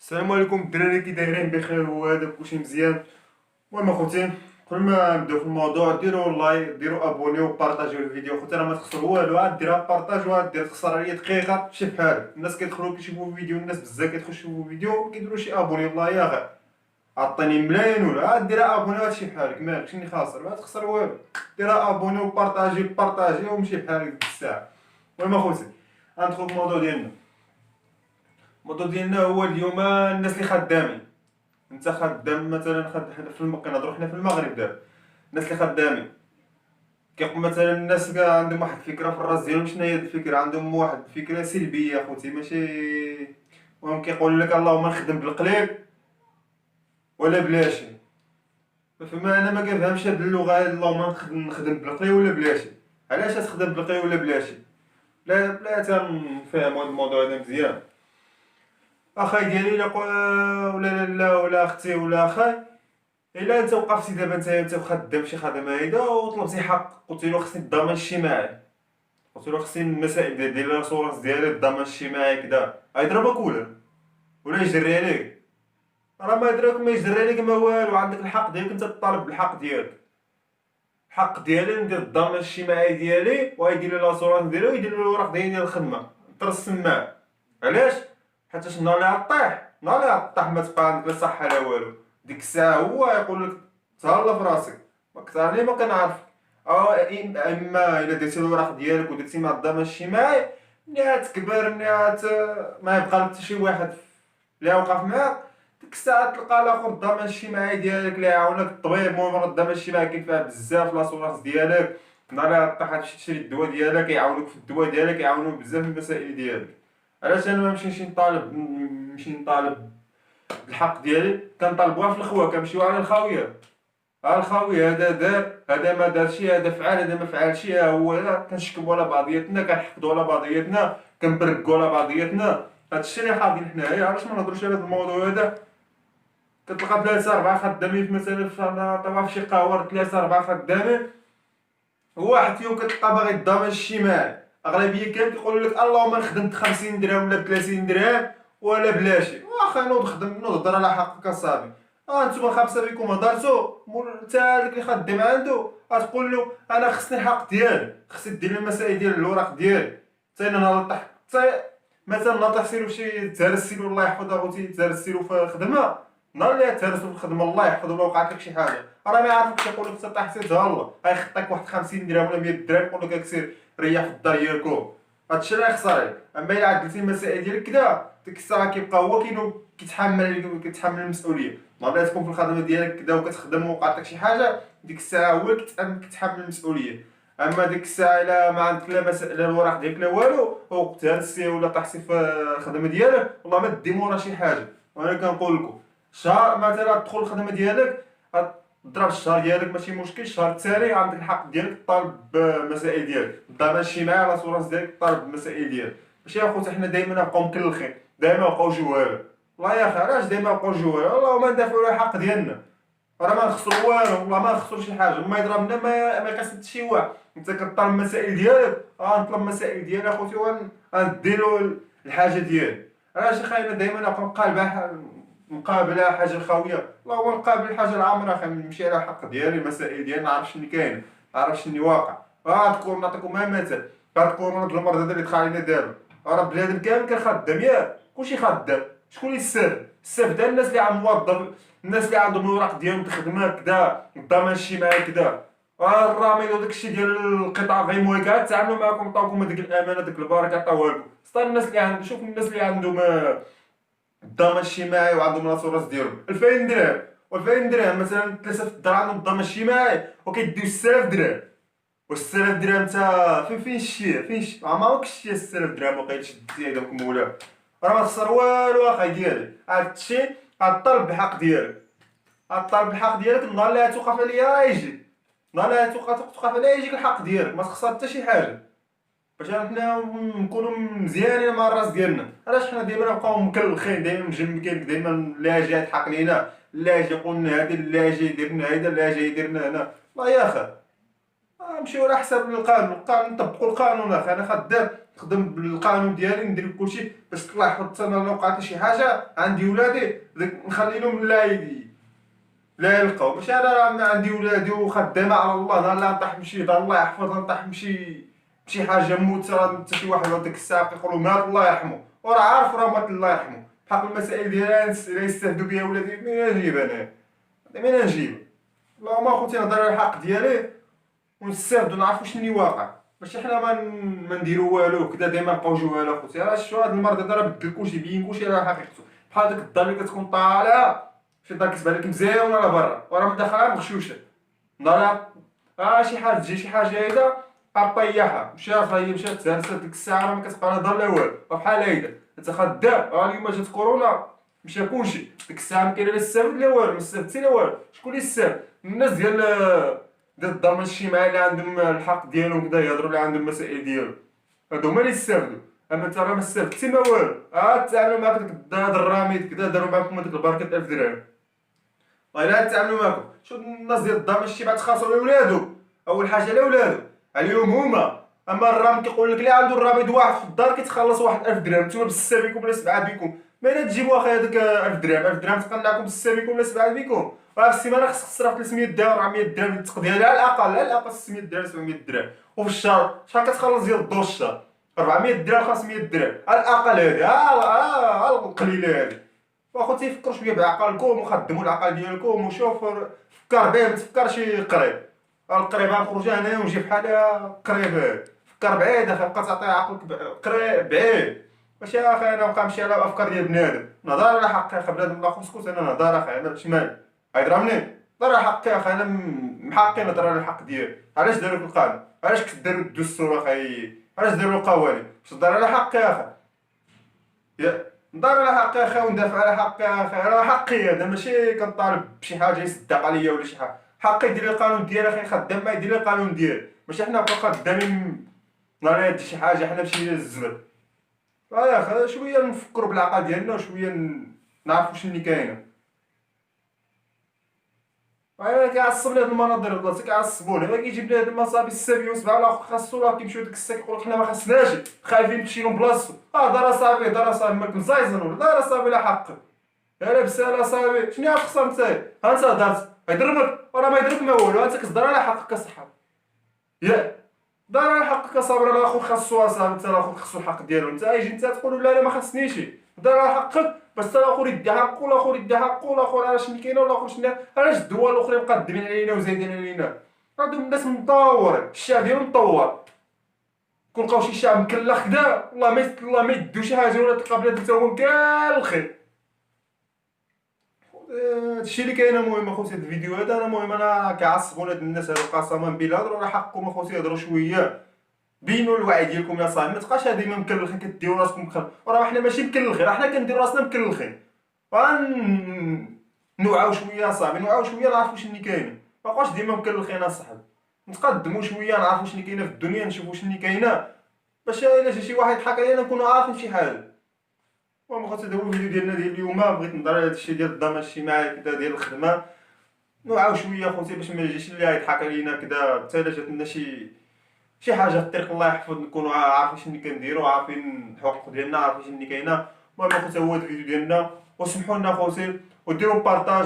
السلام عليكم الدراري، كي دايرين؟ بخير وهذا كلشي مزيان. المهم اخوتي، قبل ما نبداو في الموضوع ديروا لايك، ديروا ابوني وبارطاجيو الفيديو. اخوتي راه ما تخسر والو، عاد ديرها بارطاج وعاد دير تخسر عليا دقيقه شي بحال. الناس كيدخلوا كيشوفوا الفيديو، الناس بزاف كيدخلوا يشوفوا الفيديو ما كيديروش شي ابوني. والله يا غير عطيني ملايين ولا عاد ديرها ابوني وهادشي بحالك، مالك شني خاسر؟ ما تخسر والو. ديرها ابوني وبارطاجي ومشي بحالك ديك الساعه. المهم اخوتي، غندخلو في الموضوع ديالنا. الموضوع ديالنا هو اليوم الناس اللي خدامين. انت خدام مثلا، حنا في كنهضروا حنا في المغرب دابا. الناس اللي خدامين كيقول مثلا الناس كاع عندهم واحد الفكره في الراس ديالهم. شنو هي الفكره؟ عندهم واحد الفكره سلبيه اخوتي، ماشي. المهم كيقول لك اللهم نخدم بالقليل ولا بلاشي. فما انا ما كنفهمش هاد اللغه، هاد اللهم نخدم بالقليل ولا بلاشي. علاش تخدم بالقليل ولا بلاشي؟ لا تنفهم هاد الموضوع هذا مزيان. اخاي ديالي لا ولا لا ولا اختي ولا اخاي، الا انت وقفتي دابا انت خدام شي خدمه هيدا وطلبتي حق، قلتي له خصني الضمان الاجتماعي، قلت له خصني المسائل ديال الاسورانس ديالي، الضمان الاجتماعي كذا، غيضربك ولا يجري عليك؟ راه ما يدراك ما يجري عليك ما والو. عندك الحق ديالك انت تطالب بالحق ديالك. الحق ديالي ندير الضمان الاجتماعي ديالي ويدير لي لاسورانس ديالي ويدير لي الوراق ديال الخدمه، نترسم معاه. علاش؟ حيتاش نهار اللي غطيح، نهار اللي غطيح ما تبقى عندك لا صحه لا والو. ديك الساعه هو يقول لك تهلا في راسك، ما كثرني ما كنعرفك. او اما الا درتي الوراق ديالك ودرتي مع الضمان الاجتماعي، ملي تكبر ما يبقى لك حتى شي واحد اللي وقف معاك، ديك الساعه تلقى الاخر الضمان الاجتماعي ديالك اللي يعاونك. الطبيب المهم الضمان الاجتماعي كاين فيها بزاف لاسورانس ديالك. نهار اللي طيح تشري الدواء ديالك يعاونوك في الدواء ديالك، يعاونوك بزاف من المسائل ديالك. علاش انا ما نمشيش نطالب بالحق ديالي؟ كنطالبوها في الخوا، كنمشيو على الخاويه. ها الخاويه، هذا دار، هذا ما دارشي، هذا فعل، هذا ما فعلش. ها هو كنشكموا على بعضياتنا، كنحقدوا على بعضياتنا، كنبرقوا على بعضياتنا. هادشي اللي حاضرين حنايا. علاش ما نهضروش على هذا الموضوع هذا؟ كتلقى ثلاثة أربعة خدامين مثلا في شي قهوة، ثلاثة أربعة خدامين، واحد فيهم كتلقى باغي الضمان الاجتماعي. اغلبيه كامل كيقولوا لك اللهم خدمت 50 درهم ولا 30 درهم ولا بلاشي. واخا نوض خدم، نوض هضر على حقك اصاحبي. نتوما خمسه بكم هضرتو، تا داك اللي خدام عنده غتقول له انا خصني الحق ديالي، خصني دير لي المسائل ديال الوراق ديالي. حتى انا نهار طيح، حتى مثلا نهار طيح شي تهرسيلو الله يحفظها اخوتي، تهرسيلو في الخدمه. نهار اللي تهرسو في الخدمه الله يحفظه ولا وقعت لك شي حاجه، راه ما يعرفكش. يقول لك انت طيحتي تهلا، غيخطيك واحد 50 درهم ولا 100 درهم، يقول لك سير ريح في الدار ياكلو. هادشي راه يخسر عليك. اما الا عدلتي المسائل ديالك كدا، ديك الساعه كيبقى هو كيتحمل المسؤوليه. نهار اللي تكون في الخدمه ديالك كدا وكتخدم ووقعت لك شي حاجه، ديك الساعه هو اللي كيتحمل المسؤوليه. اما ديك الساعه الا ما عندك لا مسائل لا الوراق ديالك لا والو، وقتها هرستي ولا طحتي في الخدمه ديالك، والله ما دي مورا شي حاجه. وانا كنقول لكم شهر مثلا تدخل الخدمه ديالك، ضرب الشهر ديالك ماشي مشكل، الشهر الثاني عندك الحق ديالك طالب بالمسائل ديالك، الضمان الاجتماعي على الاسورانس ديالك طالب بالمسائل ديالك. ماشي يا خوتي حنا دائما نبقاو مكلخين، دائما نبقاو جوال. والله يا اخي علاش دائما نبقاو جوال؟ اللهم ندافعوا على الحق ديالنا. راه ما نخسروا والو، والله ما نخسروا شي حاجه. ما يضربنا ما كاسد شي واحد. انت كطالب المسائل ديالك، نطلب المسائل ديالي اخوتي ونديروا الحاجه ديالي. علاش خاينا دائما نبقى مقابله حاجه خاويه؟ لا هو نقابل الحاجه العامره، نمشي على الحق ديالي، المسائل ديالي نعرف شنو كاين، نعرف شنو واقع. تكون نعطيكم غير مثال. هاد الكورونا المرض هذا اللي دخل علينا دابا، راه بنادم كامل كان خدام ياك، كلشي خدام. شكون اللي السبب ديال الناس اللي عم موظف، الناس اللي عندهم الوراق ديالهم الخدمه كدا، الضمان الاجتماعي كدا. الرامي وداكشي ديال القطاع غير مهم، تعاملوا معكم عطاوكم هذيك الامانه، ديك البركه عطاوها لكم. الناس اللي عندهم، شوف الناس اللي عندهم الضمان الاجتماعي وعندهم الاسوراس ديالهم 2000 درهم. و2000 درهم مثلا ثلاثه في الدار عندهم الضمان الاجتماعي وكيديو 6000 درهم. و 6000 درهم تا فين شتيها؟ ما عمرك شتيها 6000 درهم وقيل شديتي هذاك مولا. راه ما خسر والو اخاي ديالي. هادشي غطالب بالحق ديالك، غطالب بالحق ديالك. النهار اللي غتوقف عليا راه يجي، النهار اللي غتوقف عليا يجيك الحق ديالك، ما تخسر حتى شي حاجه. باش حنا نكونوا مزيانين مع الراس ديالنا. علاش حنا ديما نبقاو مكلخين، ديما مجمكين، ديما لا جا يضحك لينا، لا جا قلنا هادي، لا جا يدير لنا هيدا، لا جا يدير لنا هنا. الله يا اخي نمشيو على حساب القانون، نطبقوا القانون. اخي انا خدام نخدم بالقانون ديالي، ندير كلشي باش الله يحفظ. انا لو وقعت شي حاجه عندي ولادي نخلي لهم لا يلقاو. باش انا عندي ولادي وخدامه على الله، نهار لا نطيح بشي دار الله يحفظها، نطيح بشي حاجه نموت، راه حتى شي واحد ديك الساعه كيقولوا مات الله يرحمه، وراه عارف راه مات الله يرحمه. بحق المسائل ديالها يستهدوا بها ولادي، منين نجيب انا؟ منين نجيب؟ اللهم اخوتي نهضر على الحق ديالي ونستافدو نعرفو شنو اللي واقع، باش حنا ما نديرو والو كدا ديما نبقاو جوال اخوتي. راه شتو هاد المرض هذا راه بدل كلشي، بين كلشي على حقيقته. بحال داك الدار اللي كتكون طالعه شي دار كتبان لك مزيان ولا برا، وراه من داخلها مغشوشه. نهار شي حاجه تجي شي حاجه هيدا طيحها مشات، هي مشات تهرست ديك الساعه راه ما كتبقى لا دار لا والو. بحال هيدا انت خدام، اليوم جات كورونا مشى كلشي، ديك الساعه ما كاين لا السبب لا والو، ما استفدتي لا والو. شكون اللي السبب؟ الناس ديال الضرب الاجتماعي اللي عندهم الحق ديالهم كدا يهضروا، اللي عندهم المسائل ديالهم، هادو هما اللي استافدوا. اما انت راه ما استفدتي ما والو. تعاملوا معاك داك هاد الراميد كدا، داروا معاكم هاديك البركه 1000 درهم، الا تعاملوا معاكم. شوف الناس ديال الدار ماشي بعد خاصو لولادو، اول حاجه لولادو عليهم هما. اما الرام كيقول لك لا عنده الراميد واحد في الدار كيتخلص واحد 1000 درهم، نتوما بالسته بكم ولا سبعه بكم، ما الا تجيبوا اخي هذاك 1000 درهم، 1000 درهم تقنعكم بالسته بكم ولا سبعه بكم. راه في السيمانه خصك تصرف 300 درهم 400 درهم التقضيه على الاقل، على الاقل 600 درهم 700 درهم. وفي الشهر شحال كتخلص ديال الضو الشهر؟ 400 درهم 500 درهم على الاقل. هذه ها القليله هذه. واخوتي فكروا شويه بعقلكم وخدموا العقل ديالكم وشوف، فكر به ما تفكرش قريب. القريب غنخرج انا ونجي بحالها قريب، فكر بعيد اخي، بقى تعطي عقلك قريب بعيد. ماشي اخي انا نبقى نمشي على الافكار ديال بنادم. نهضر على حقي اخي، بنادم الله خصكوس، انا نهضر اخي، انا بشمال غيضربني. نهضر على حقي اخي، انا محقي نهضر على الحق ديالي. علاش داروا القانون؟ علاش كداروا الدستور اخي؟ علاش داروا القوانين؟ باش نهضر على حقي اخي، نضرب على حقي اخي وندافع على حقي اخي. راه حقي هذا، ماشي كنطالب بشي حاجه يصدق عليا ولا شي حاجه. حقي يدير لي القانون ديالي اخي، خدام ما يدير لي القانون ديالي، ماشي حنا نبقاو خدامين نهار يدي شي حاجه حنا مشينا للزبل. يا اخي شويه نفكروا بالعقل ديالنا وشويه نعرفوا شنو اللي كاين. كيعصبني هاد المناظر بلاصه، كيعصبوني. ما كيجيب لي هاد المصابي السابي وسبعه الاخر خاصو راه كيمشيو ديك الساك يقول لك حنا ما خصناش، خايفين تمشي لهم بلاصتو. دار اصاحبي دار اصاحبي مالك مزايزن ولا دار اصاحبي لا حقك. يا لاباس اصاحبي شنو غتخسر نتايا؟ ها انت هضرت يضربك وراه ما يضربك ما والو، انت كتهضر على حقك اصاحبي. دار على حقك اصاحبي، راه الاخر خاصو اصاحبي، انت الاخر خاصو الحق ديالو. انت يجي انت تقول لا ما خصنيش، دار على حقك باش حتى الاخر يدي حقه والاخر يدي حقه والاخر على شنو كاينه والاخر شنو. علاش الدول الاخرين مقدمين علينا وزايدين علينا؟ هادو الناس مطورين، الشعب ديالهم مطور. كون لقاو شي شعب مكلخ كدا والله ما يدو شي حاجه ولا تلقى بلاد حتى هو كاع الخير. هادشي اللي كاين. المهم اخوتي هاد الفيديو هذا انا المهم انا كيعصبوني هاد الناس هادو قسما بالله. هضروا على حقكم اخوتي، هضروا شويه، بينوا الوعي ديالكم يا صاحبي. ما تبقاش ديما مكلخين كديروا راسكم مكلخين، وراه حنا ماشي مكلخين، راه حنا كنديروا راسنا مكلخين. نوعاو شويه صاحبي، نوعاو شويه نعرفوا شنو كاين. مابقاوش ديما مكلخين اصاحبي، نتقدموا شويه نعرفوا شنو كاينه في الدنيا، نشوفوا شنو كاينه باش الا جا شي واحد يضحك علينا نكونوا عارفين شي حاجه. المهم اخوتي هذا هو الفيديو ديالنا ديال اليوم. بغيت نهضر على هادشي ديال الضمان الاجتماعي كدا ديال الخدمه. نوعاو شويه اخوتي باش ما يجيش اللي يضحك علينا كدا حتى الا جات لنا شي حاجه في الطريق الله يحفظ، نكونوا عارفين شنو كنديروا، عارفين الحقوق ديالنا، عارفين شنو كاينه. المهم اخوتي هو هذا الفيديو ديالنا، وسمحوا لنا اخوتي وديروا بارطاج